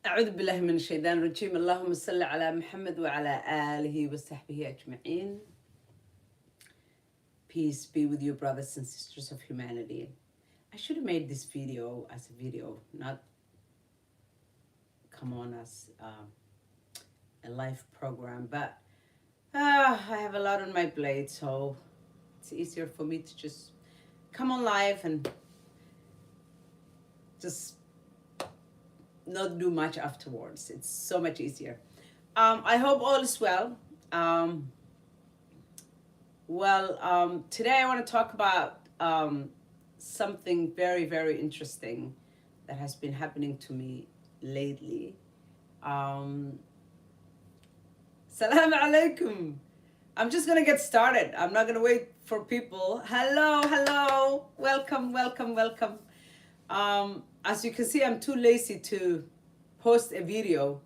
أعوذ بالله من الشيطان الرجيم اللهم صل على محمد وعلى آله وصحبه أجمعين. Peace be with you, brothers and sisters of humanity. I should have made this video as a video, not come on as a live program, but I have a lot on my plate, so it's easier for me to just come on live and just not do much afterwards. It's so much easier. I hope all is well. Today I want to talk about something very, very interesting that has been happening to me lately. Salam alaikum. I'm just going to get started. I'm not going to wait for people. Hello. Welcome. As you can see, I'm too lazy to post a video.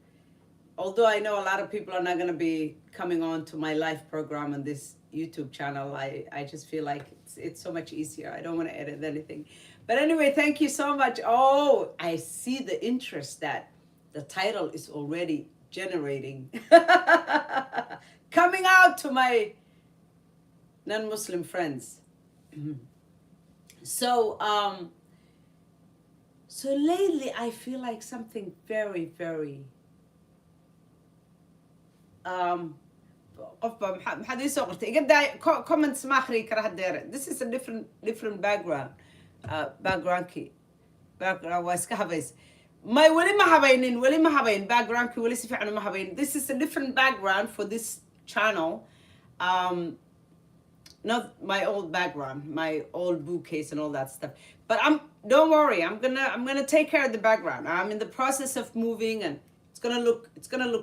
Although I know a lot of people are not going to be coming on to my live program on this YouTube channel, I just feel like it's so much easier. I don't want to edit anything. But anyway, thank you so much. Oh, I see the interest that the title is already generating. Coming out to my non-Muslim friends. So lately I feel like something very, very comments this is a different background was kahabays my wali ma habaynin background ki wali si fiican ma habayn. This is a different background for this channel, not my old background, my old bookcase and all that stuff. But don't worry, I'm gonna take care of the background. I'm in the process of moving, and it's gonna look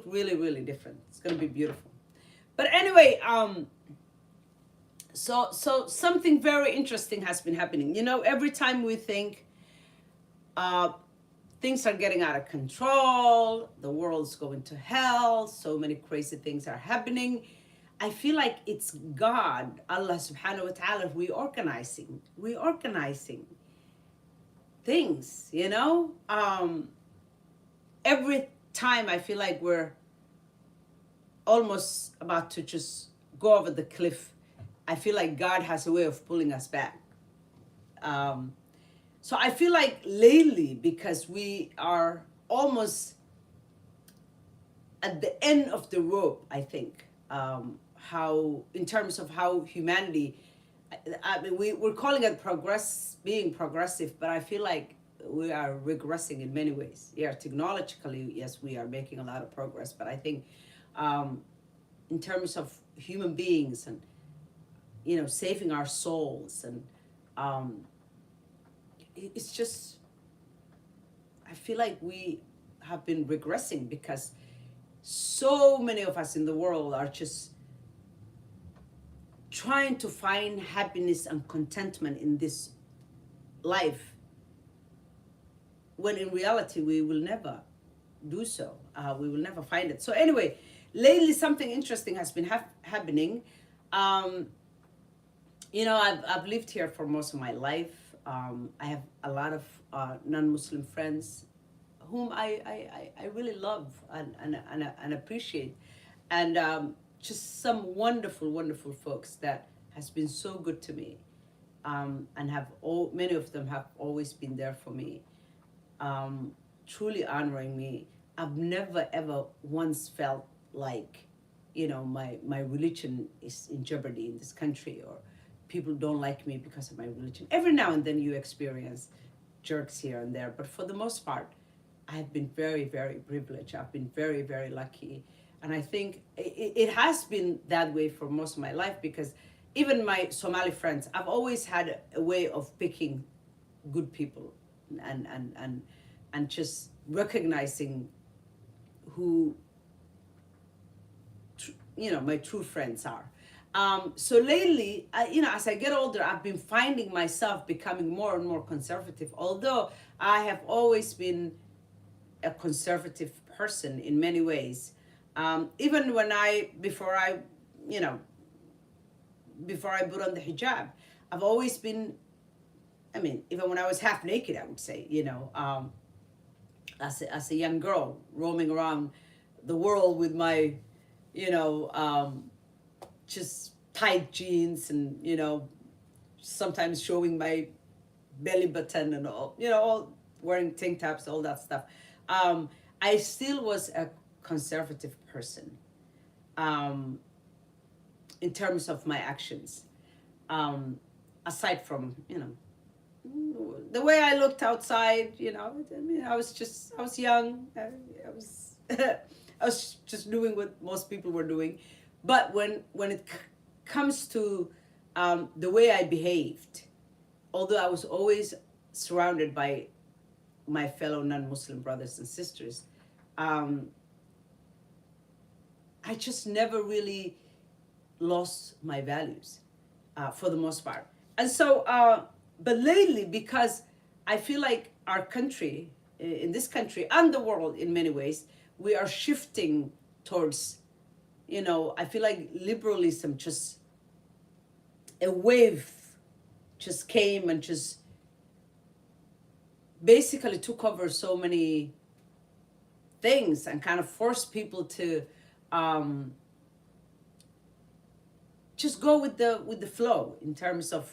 really, really different. It's gonna be beautiful. But anyway, so something very interesting has been happening. You know, every time we think things are getting out of control, the world's going to hell, so many crazy things are happening, I feel like it's God, Allah subhanahu wa ta'ala, reorganizing things, you know? Every time I feel like we're almost about to just go over the cliff, I feel like God has a way of pulling us back. So I feel like lately, because we are almost at the end of the rope, I think, how, in terms of how humanity, I mean, we're calling it being progressive, but I feel like we are regressing in many ways. Yeah, technologically, yes, we are making a lot of progress, but I think in terms of human beings and, you know, saving our souls, and it's just, I feel like we have been regressing because so many of us in the world are just trying to find happiness and contentment in this life, when in reality we will never do so. We will never find it. So anyway, lately something interesting has been happening. You know, I've lived here for most of my life. I have a lot of non-Muslim friends whom I really love and appreciate, and just some wonderful folks that has been so good to me, and many of them have always been there for me, truly honoring me. I've never ever once felt like, you know, my religion is in jeopardy in this country, or people don't like me because of my religion. Every now and then you experience jerks here and there, but for the most part, I have been very, very privileged. I've been very, very lucky. And I think it has been that way for most of my life, because even my Somali friends, I've always had a way of picking good people and just recognizing who, you know, my true friends are. So lately, you know, as I get older, I've been finding myself becoming more and more conservative, although I have always been a conservative person in many ways. Even before I put on the hijab, I've always been, I mean, even when I was half naked, I would say, you know, as a young girl roaming around the world with my, you know, just tight jeans and, sometimes showing my belly button and all, all wearing tank tops, all that stuff. Um, I still was a conservative person, um, in terms of my actions. Um, Aside from, the way I looked outside, I mean, I was young. I was, I was just doing what most people were doing. But when it comes to the way I behaved, although I was always surrounded by my fellow non-Muslim brothers and sisters, um, I just never really lost my values, for the most part. And so, but lately, because I feel like our country, in this country and the world in many ways, we are shifting towards, I feel like liberalism, just a wave just came and just basically took over so many things and kind of forced people to um, just go with the flow in terms of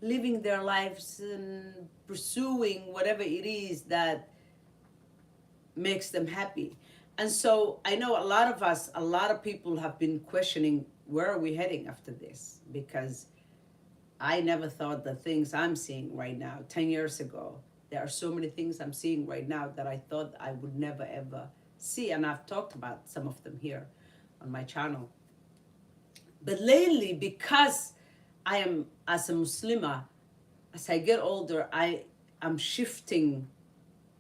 living their lives and pursuing whatever it is that makes them happy. And so I know a lot of us, a lot of people have been questioning, where are we heading after this? Because I never thought the things I'm seeing right now, 10 years ago, there are so many things I'm seeing right now that I thought I would never ever see. And I've talked about some of them here on my channel. But lately, because I am, as a muslimah, as I get older, I am shifting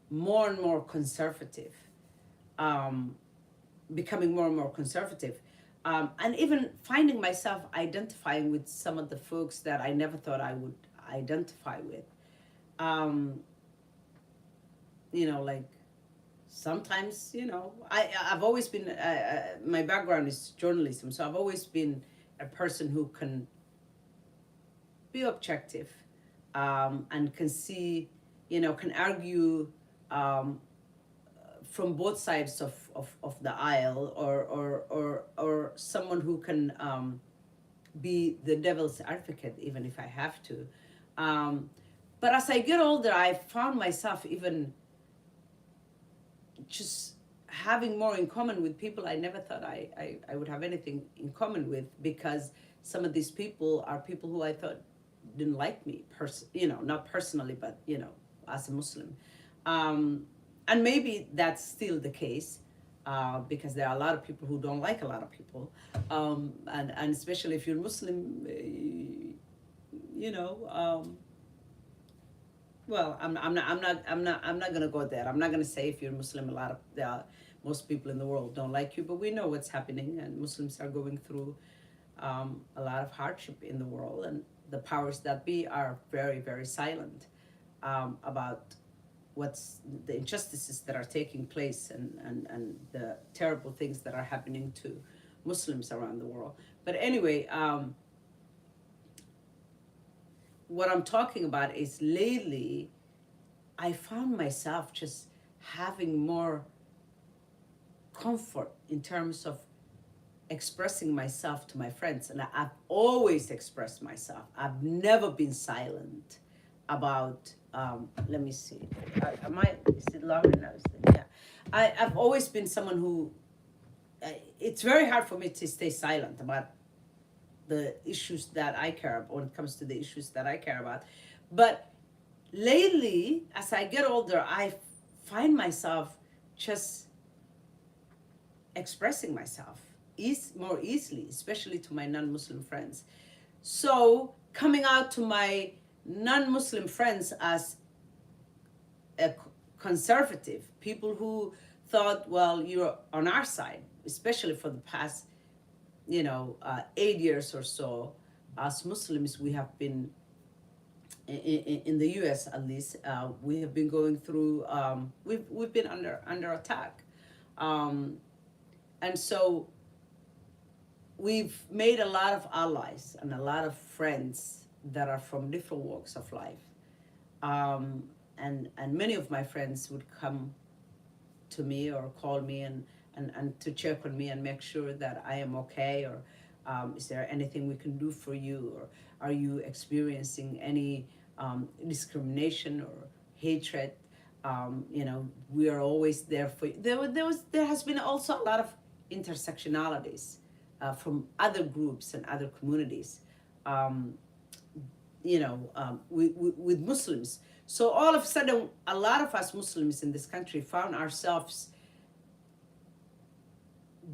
more and more conservative, um, becoming more and more conservative, and even finding myself identifying with some of the folks that I never thought I would identify with. Um, like sometimes, I've always been, my background is journalism, so I've always been a person who can be objective, and can see, can argue, um, from both sides of the aisle, or someone who can, be the devil's advocate, even if I have to. But as I get older, I found myself even just having more in common with people I never thought I would have anything in common with, because some of these people are people who I thought didn't like me, not personally, but, as a Muslim. And maybe that's still the case, because there are a lot of people who don't like a lot of people. And especially if you're Muslim, well, I'm not gonna go there. I'm not gonna say if you're Muslim, most people in the world don't like you, but we know what's happening, and Muslims are going through, a lot of hardship in the world, and the powers that be are very, very silent, about what's the injustices that are taking place, and the terrible things that are happening to Muslims around the world. But anyway, what I'm talking about is lately I found myself just having more comfort in terms of expressing myself to my friends. And I've always expressed myself. I've never been silent about, let me see, is it long enough? Yeah. I've always been someone who, it's very hard for me to stay silent about the issues that I care about, when it comes to the issues that I care about. But lately, as I get older, I find myself just expressing myself more easily, especially to my non-Muslim friends. So coming out to my non-Muslim friends as a conservative, people who thought, well, you're on our side, especially for the past 8 years or so, as Muslims, we have been, in the U.S. at least, we have been going through, we've been under attack, and so we've made a lot of allies and a lot of friends that are from different walks of life. and many of my friends would come to me or call me and to check on me and make sure that I am okay, or is there anything we can do for you, or are you experiencing any discrimination or hatred? We are always there for you. There has been also a lot of intersectionalities from other groups and other communities, um, with Muslims. So all of a sudden, a lot of us Muslims in this country found ourselves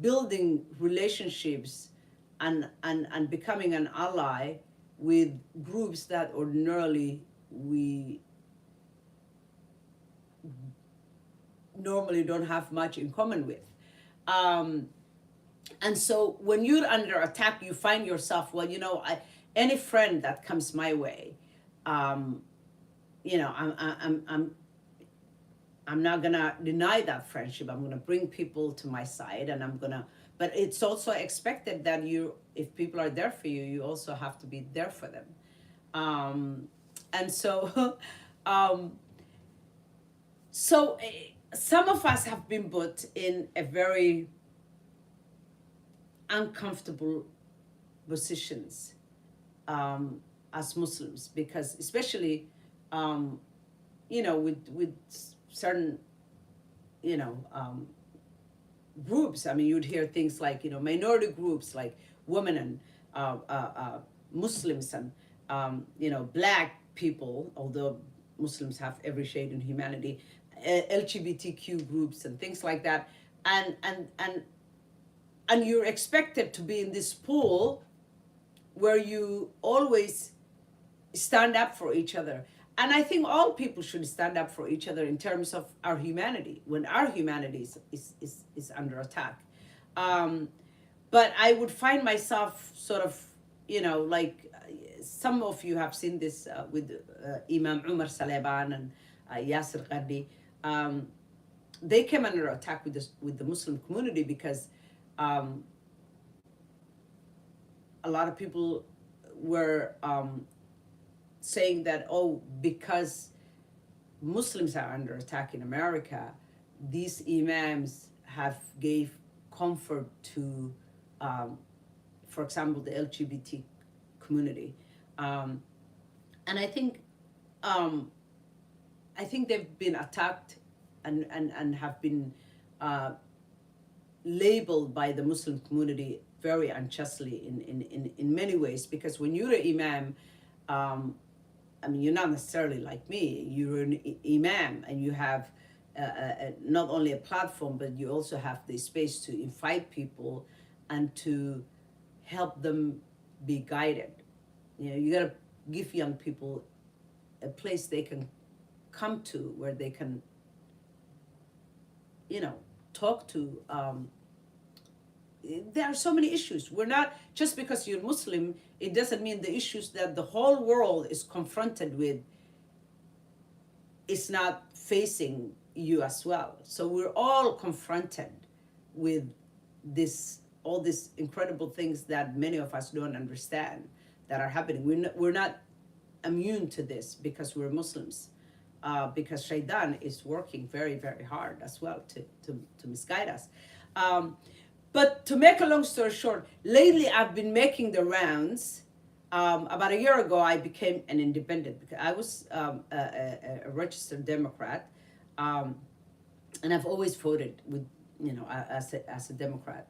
building relationships and becoming an ally with groups that ordinarily we normally don't have much in common with. Um, and so when you're under attack, you find yourself, well, any friend that comes my way, um, I'm not gonna deny that friendship. I'm gonna bring people to my side, and but it's also expected that if people are there for you, you also have to be there for them. And so, um, some of us have been put in a very uncomfortable positions as Muslims, because especially, with certain, groups. I mean, you'd hear things like, minority groups like women and Muslims and, black people, although Muslims have every shade in humanity, LGBTQ groups and things like that. And you're expected to be in this pool where you always stand up for each other. And I think all people should stand up for each other in terms of our humanity, when our humanity is under attack. But I would find myself sort of, like some of you have seen this with Imam Umar Saleban and Yasir Qadhi. They came under attack with the Muslim community because a lot of people were saying that, because Muslims are under attack in America, these imams have gave comfort to, for example, the LGBT community, and I think they've been attacked and have been labeled by the Muslim community very unjustly in many ways, because when you're an imam, I mean, you're not necessarily like me. You're an imam, and you have not only a platform, but you also have the space to invite people and to help them be guided. You got to give young people a place they can come to where they can, talk to. There are so many issues. We're not, just because you're Muslim, it doesn't mean the issues that the whole world is confronted with is not facing you as well. So we're all confronted with all these incredible things that many of us don't understand that are happening. We're not immune to this because we're Muslims, because Shaitan is working very, very hard as well to misguide us. But to make a long story short, lately I've been making the rounds. About a year ago, I became an independent because I was a registered Democrat, and I've always voted with, as a Democrat.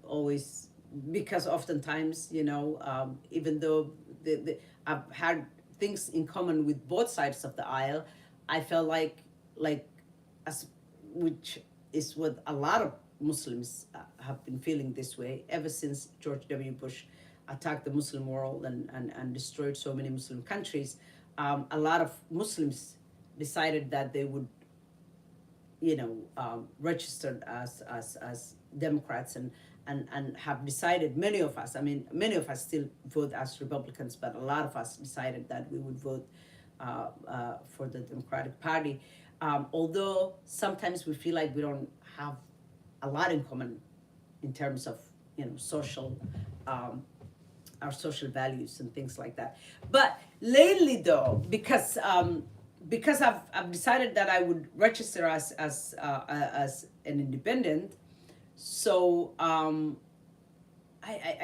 Always, because oftentimes, even though I've had things in common with both sides of the aisle, I felt like which is what a lot of Muslims have been feeling this way ever since George W. Bush attacked the Muslim world and destroyed so many Muslim countries. A lot of Muslims decided that they would, register as Democrats and have decided, many of us still vote as Republicans, but a lot of us decided that we would vote for the Democratic Party. Although sometimes we feel like we don't have a lot in common in terms of social our social values and things like that. But lately, though, because I've decided that I would register as an independent, so I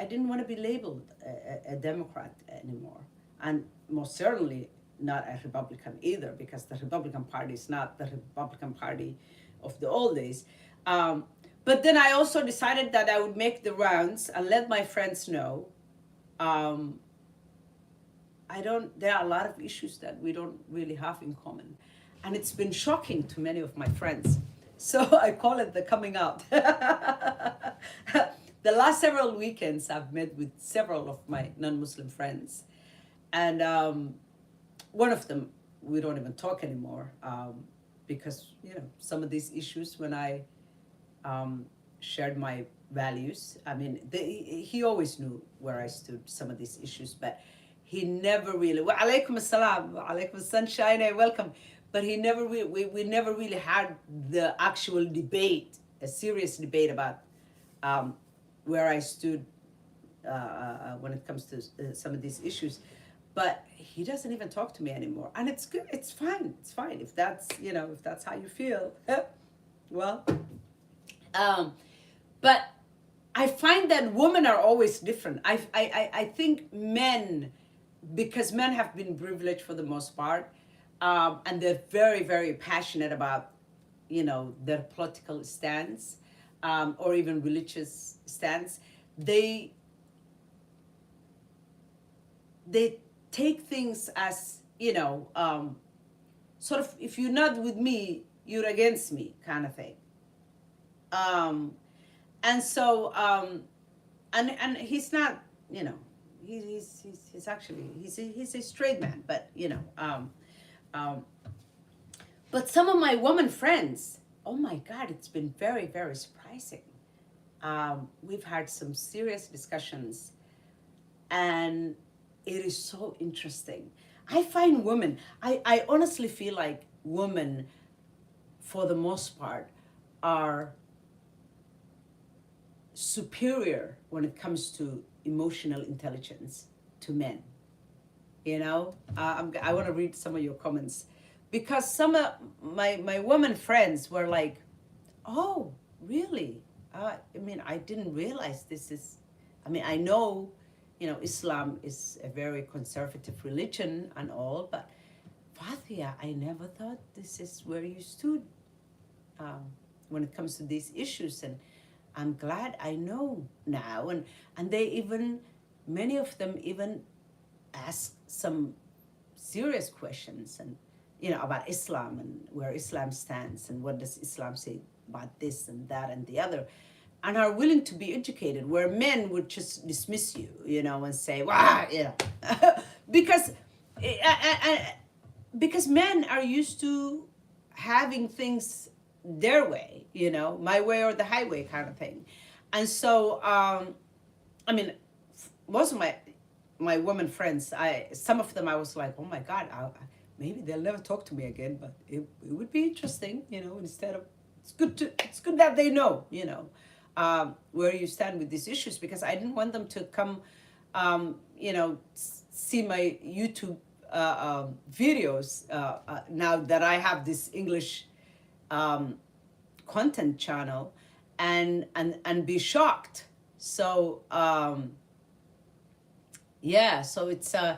didn't want to be labeled a Democrat anymore, and most certainly not a Republican either, because the Republican Party is not the Republican Party of the old days. But then I also decided that I would make the rounds and let my friends know. Um, there are a lot of issues that we don't really have in common. And it's been shocking to many of my friends. So I call it the coming out. The last several weekends, I've met with several of my non-Muslim friends. And one of them, we don't even talk anymore, because, some of these issues, when I shared my values, I mean, he always knew where I stood, some of these issues, but he never really, wa alaikum assalam, wa alaikum sunshine, welcome. But he never really, we never really had the actual debate, a serious debate about where I stood when it comes to some of these issues. But he doesn't even talk to me anymore, and it's good. It's fine. It's fine if that's if that's how you feel. Well, but I find that women are always different. I think men, because men have been privileged for the most part, and they're very, very passionate about, their political stance, or even religious stance. They take things as, sort of, if you're not with me, you're against me, kind of thing. And so, and he's not, he's actually, he's a straight man, but, but some of my woman friends, oh my God, it's been very, very surprising. We've had some serious discussions, and it is so interesting. I find women, I honestly feel like women, for the most part, are superior when it comes to emotional intelligence to men. I want to read some of your comments, because some of my women friends were like, oh, really? I mean, I didn't realize this is, I know, Islam is a very conservative religion and all, but Fathia, I never thought this is where you stood when it comes to these issues. And I'm glad I know now. And they even, many of them even ask some serious questions, and about Islam and where Islam stands and what does Islam say about this and that and the other, and are willing to be educated, where men would just dismiss you, and say, wow, because men are used to having things their way, my way or the highway kind of thing. And so, most of my women friends, some of them I was like, oh my God, maybe they'll never talk to me again, but it would be interesting, instead of, it's good that they know, where you stand with these issues, because I didn't want them to come, see my YouTube videos now that I have this English content channel, and be shocked. So so it's I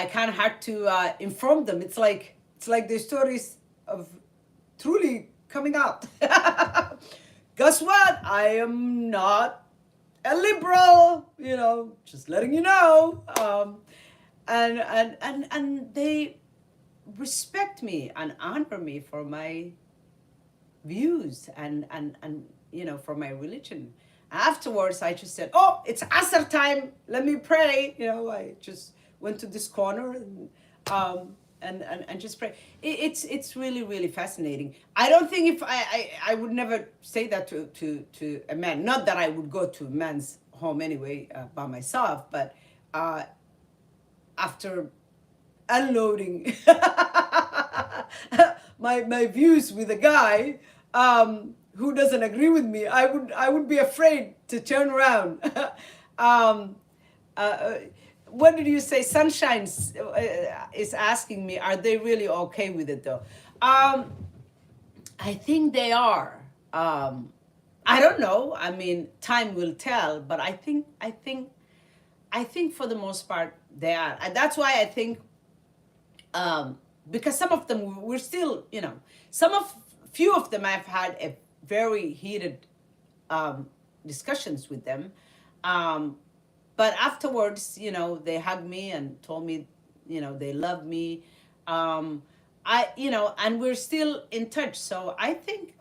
kind of had to inform them. It's like the stories of truly coming out. Guess what? I am not a liberal, just letting you know. And they respect me and honor me for my views and for my religion. Afterwards, I just said, oh, it's Asr time, let me pray. I just went to this corner and just pray. It's really, really fascinating. I don't think if I would never say that to a man. Not that I would go to a man's home anyway by myself, but after unloading my views with a guy who doesn't agree with me, I would be afraid to turn around. what did you say? Sunshine is asking me, are they really okay with it though? I think they are. I don't know. I mean, time will tell, but I think for the most part they are, and that's why I think, because some of them we're still, some of few of them I've had a very heated um, discussions with them, um, but afterwards, they hugged me and told me, they love me. Um, and we're still in touch. So I think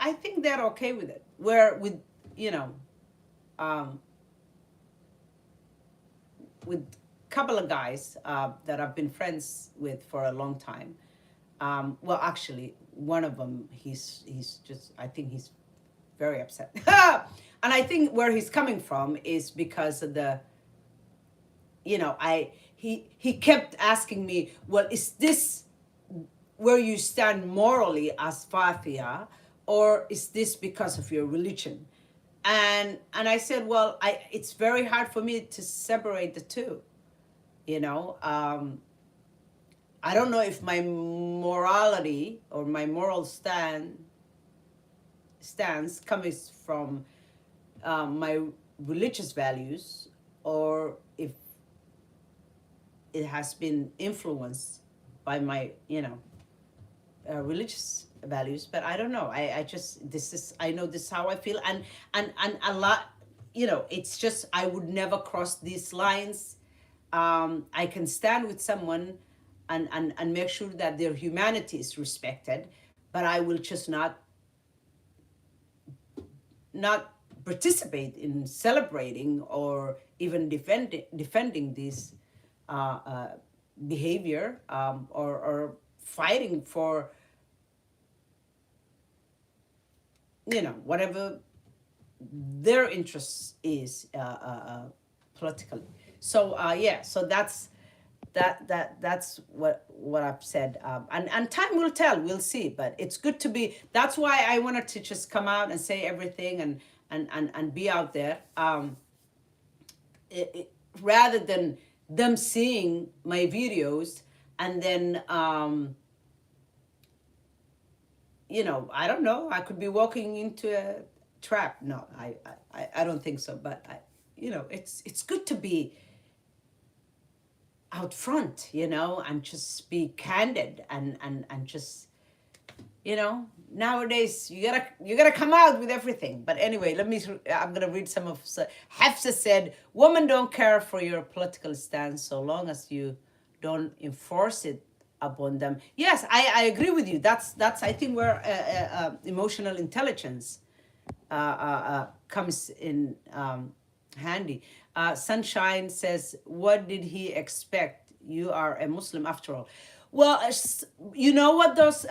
they're okay with it. Where with, you know, um, with a couple of guys that I've been friends with for a long time. Well, actually, one of them, he's just, I think he's very upset. And I think where he's coming from is because of the, he kept asking me, well, is this where you stand morally as Fathia, or is this because of your religion? And I said, well, it's very hard for me to separate the two. You know, I don't know if my morality or my moral stance comes from my religious values, or if it has been influenced by my, religious values. But I don't know. I just, I know this is how I feel, and a lot, it's just, I would never cross these lines. I can stand with someone and make sure that their humanity is respected, but I will just not participate in celebrating or even defending this uh, uh, behavior, or fighting for, whatever their interest is, politically. So yeah, so that's what I've said, and time will tell. We'll see, but it's good to be. That's why I wanted to just come out and say everything, and be out there, rather than them seeing my videos and then, I don't know, I could be walking into a trap. No, I don't think so. But it's good to be out front, and just be candid, and just, nowadays you gotta come out with everything. But anyway, I'm gonna read some of. Hafsa said, women don't care for your political stance so long as you don't enforce it upon them. Yes, I agree with you. That's I think where emotional intelligence comes in handy. Sunshine says, what did he expect? You are a Muslim after all. Well, you know what, those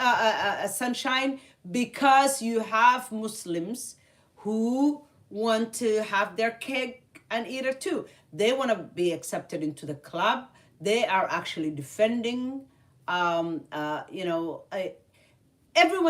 Sunshine, because you have Muslims who want to have their cake and eat it too. They want to be accepted into the club. They are actually defending, everyone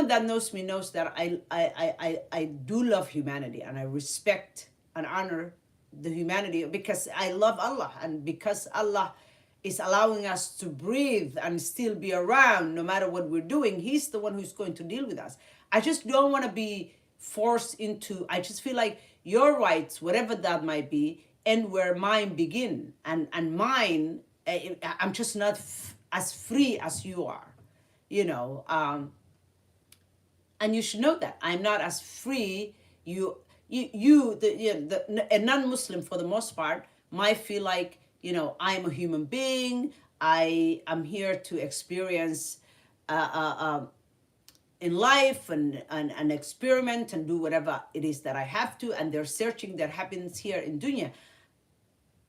that knows me knows that I do love humanity, and I respect and honor the humanity, because I love Allah, and because Allah is allowing us to breathe and still be around no matter what we're doing. He's the one who's going to deal with us. I just don't want to be forced into, I just feel like your rights, whatever that might be, end where mine begin. And mine, I'm just not as free as you are, and you should know that I'm not as free. A non-Muslim, for the most part, might feel like, I'm a human being. I am here to experience in life, and experiment and do whatever it is that I have to, and they're searching their happiness here in dunya.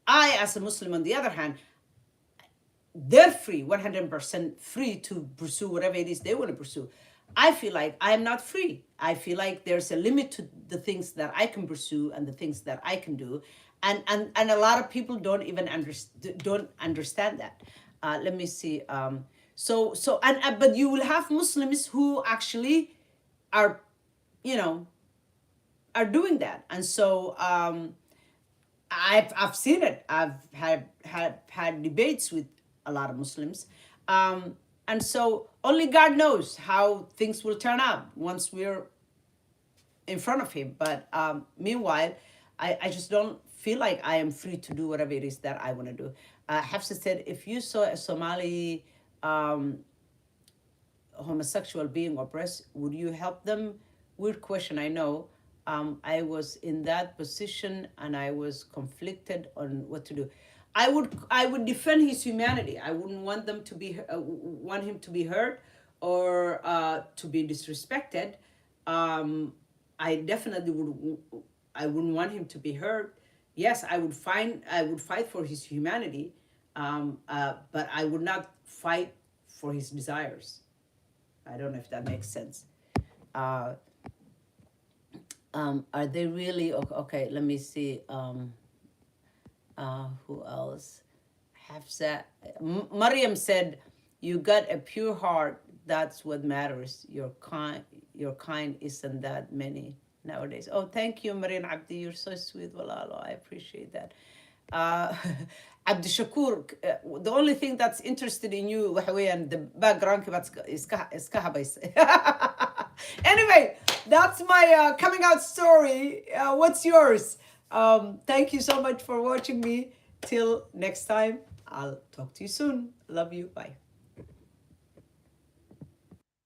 I, as a Muslim, on the other hand, they're free, 100% free to pursue whatever it is they want to pursue. I feel like I am not free. I feel like there's a limit to the things that I can pursue and the things that I can do, and a lot of people don't even understand that. Let me see. But you will have Muslims who actually are, are doing that, and so I've seen it. I've had debates with a lot of Muslims, and so only God knows how things will turn out once we're in front of him. But meanwhile, I just don't feel like I am free to do whatever it is that I want to do. Hafsa said, if you saw a Somali um, homosexual being oppressed, would you help them? Weird question, I know. I was in that position and I was conflicted on what to do. I would defend his humanity. I wouldn't want them to be want him to be hurt or to be disrespected. Um, I definitely would. I wouldn't want him to be hurt. Yes, I would fight for his humanity, but I would not fight for his desires. I don't know if that makes sense. Uh, are they really okay? Let me see. Who else? Hafsa, Mariam said, "You got a pure heart. That's what matters. Your kind isn't that many nowadays." Oh, thank you, Mariam Abdi. You're so sweet, Walalo. I appreciate that. Uh, Abdi Shakur, the only thing that's interested in you, and the background, is kahabays. Anyway, that's my coming out story. What's yours? Thank you so much for watching me. Till next time, I'll talk to you soon. Love you. Bye.